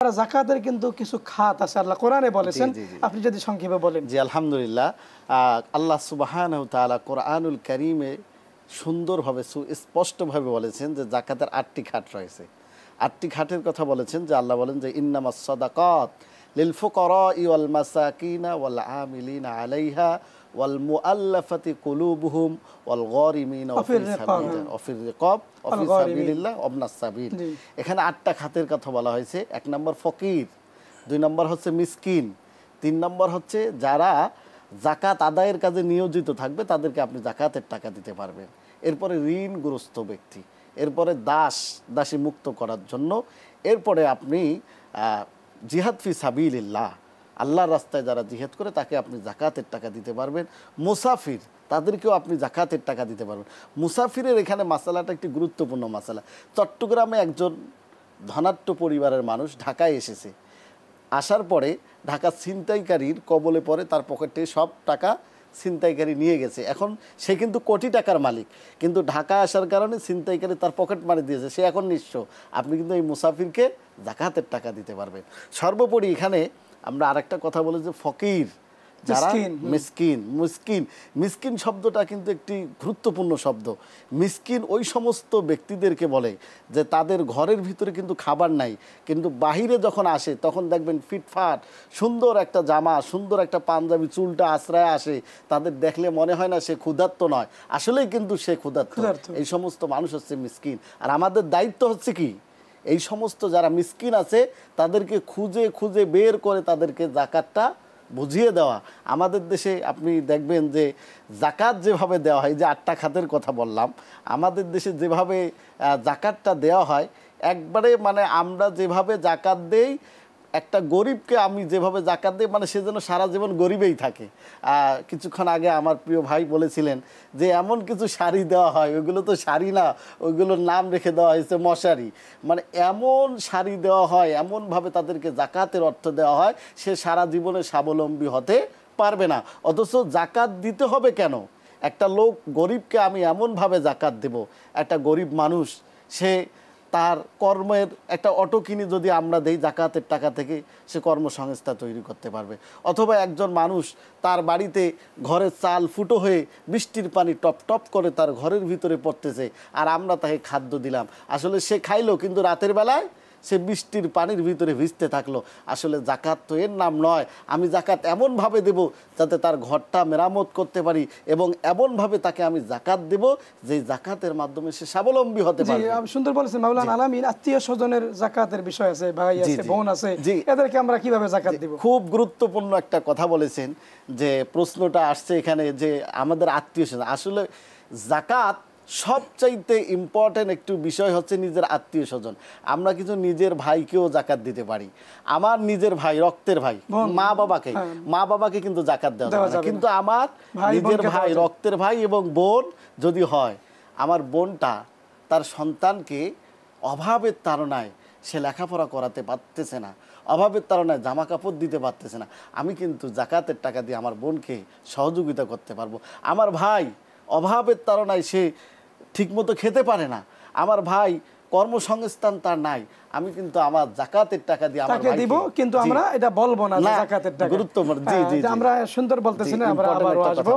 যাকাতের কিন্তু কিছু খাত আছে আল্লাহ কোরআনে বলেছেন, আপনি যদি সংক্ষেপে বলেন। জি আলহামদুলিল্লাহ, আল্লাহ সুবহানাহু ওয়া তাআলা কোরআনুল কারীমে সুন্দরভাবে সুস্পষ্টভাবে বলেছেন যে যাকাতের ৮টি খাত রয়েছে। ৮টি খাতের কথা বলেছেন যে আল্লাহ বলেন যে ইন্নামাস সাদাকাত লিল ফুকারাই ওয়াল মাসাকিনা ওয়াল আমিলিনা আলাইহা ওয়াল মুআল্লাফাতি কুলুবুহুম ওয়াল গারিমিনা ওয়া ফির রিকাব ওয়া ফি সাবিলিল্লাহ ওয়া ইবনাস সাবিল। এখানে ৮টা খাতের কথা বলা হয়েছে। ১ নম্বর ফকির, ২ নম্বর হচ্ছে মিসকিন, ৩ নম্বর হচ্ছে যারা যাকাত আদায়ের কাজে নিয়োজিত থাকবে তাদেরকে আপনি যাকাতের টাকা দিতে পারবেন। এরপরে ঋণগ্রস্ত ব্যক্তি, এরপরে দাসী মুক্ত করার জন্য, এরপরে আপনি জিহাদ ফি সাবিলিল্লাহ, আল্লাহর রাস্তায় যারা জিহাদ করে তাকে আপনি যাকাতের টাকা দিতে পারবেন। মুসাফির, তাদেরকেও আপনি যাকাতের টাকা দিতে পারবেন। মুসাফিরের এখানে মাসালাটা একটি গুরুত্বপূর্ণ মাসালা। চট্টগ্রামে একজন ধনাঢ্য পরিবারের মানুষ ঢাকায় এসেছে, আসার পরে ঢাকা ছিনতাইকারীর কবলে পড়ে, তার পকেটে সব টাকা ছিনতাইকারী নিয়ে গেছে। এখন সে কিন্তু কোটি টাকার মালিক, কিন্তু ঢাকা আসার কারণে ছিনতাইকারী তার পকেট মারি দিয়েছে, সে এখন নিঃস্ব। আপনি কিন্তু এই মুসাফিরকে যাকাতের টাকা দিতে পারবেন। সর্বোপরি এখানে আমরা আরেকটা কথা বলি যে ফকির, যারা মিসকিন শব্দটা কিন্তু একটি গুরুত্বপূর্ণ শব্দ। মিসকিন ওই সমস্ত ব্যক্তিদেরকে বলে যে তাদের ঘরের ভিতরে কিন্তু খাবার নাই, কিন্তু বাহিরে যখন আসে তখন দেখবেন ফিটফাট সুন্দর একটা জামা, সুন্দর একটা পাঞ্জাবি, চুলটা আশ্রয় আসে, তাদের দেখলে মনে হয় না সে ক্ষুধার্ত নয়, আসলেই কিন্তু সে ক্ষুধার্ত। এই সমস্ত মানুষ হচ্ছে মিসকিন। আর আমাদের দায়িত্ব হচ্ছে কি, এই সমস্ত যারা মিসকিন আছে তাদেরকে খুঁজে খুঁজে বের করে তাদেরকে যাকাতটা বুঝিয়ে দেওয়া। আমাদের দেশে আপনি দেখবেন যে যাকাত যেভাবে দেওয়া হয়, যে ৮টা খাতের কথা বললাম, আমাদের দেশে যেভাবে যাকাতটা দেওয়া হয়, একবারে মানে আমরা যেভাবে যাকাত দেই, একটা গরিবকে আমি যেভাবে যাকাত দিই, মানে সে যেন সারা জীবন গরিবেই থাকে। কিছুক্ষণ আগে আমার প্রিয় ভাই বলেছিলেন যে এমন কিছু শাড়ি দেওয়া হয়, ওইগুলো তো শাড়ি না, ওইগুলোর নাম রেখে দেওয়া হয়েছে মশারি। মানে এমন শাড়ি দেওয়া হয়, এমনভাবে তাদেরকে যাকাতের অর্থ দেওয়া হয়, সে সারা জীবনে স্বাবলম্বী হতে পারবে না। অথচ যাকাত দিতে হবে কেন? একটা লোক গরিবকে আমি এমনভাবে যাকাত দেব, একটা গরিব মানুষ সে তার কর্মের একটা অটো কিনে যদি আমরা দেই যাকাতের টাকা থেকে, সে কর্মসংস্থান তৈরি করতে পারবে। অথবা একজন মানুষ তার বাড়িতে ঘরের চাল ফুটো হয়ে বৃষ্টির পানি টপ টপ করে তার ঘরের ভিতরে পড়তেছে, আর আমরা তাকে খাদ্য দিলাম, আসলে সে খাইলো কিন্তু রাতের বেলায় সে বৃষ্টির পানির ভিতরে ভিজতে থাকলো। আসলে যাকাত তো এর নাম নয়। আমি যাকাত এমনভাবে দেব যাতে তার ঘরটা মেরামত করতে পারি, এবং এমনভাবে তাকে আমি যাকাত দেব যে যাকাতের মাধ্যমে সে স্বাবলম্বী হতে পারে। সুন্দর বলেছেন মাওলানা আলামিন। আত্মীয় স্বজনের যাকাতের বিষয় আছে, ভাই আছে, বোন আছে, এদেরকে আমরা কিভাবে যাকাত দেব? খুব গুরুত্বপূর্ণ একটা কথা বলেছেন, যে প্রশ্নটা আসছে এখানে যে আমাদের আত্মীয় স্বজন, আসলে যাকাত সবচাইতে ইম্পর্টেন্ট একটু বিষয় হচ্ছে নিজের আত্মীয় স্বজন। আমরা কিছু নিজের ভাইকেও যাকাত দিতে পারি। আমার নিজের ভাই, রক্তের ভাই, মা বাবাকে কিন্তু যাকাত দেওয়া যাবে না, কিন্তু আমার নিজের ভাই, রক্তের ভাই এবং বোন যদি হয়, আমার বোনটা তার সন্তানকে অভাবের তাড়নায় সে লেখাপড়া করাতে পারতেছে না, অভাবের তাড়নায় জামা কাপড় দিতে পারতেছে না, আমি কিন্তু যাকাতের টাকা দিয়ে আমার বোনকে সহযোগিতা করতে পারবো। আমার ভাই অভাবের তাড়নায় সে ঠিকমতো খেতে পারে না, আমার ভাই কর্মসংস্থান তার নাই, আমি কিন্তু আমার যাকাতের টাকা দিয়ে আমার ভাইকে দিব, কিন্তু আমরা এটা বলবো না যাকাতের টাকা। গুরুত্বপূর্ণ। জি জি, আমরা সুন্দর বলতেছি না, আমরা আবারও আসবো।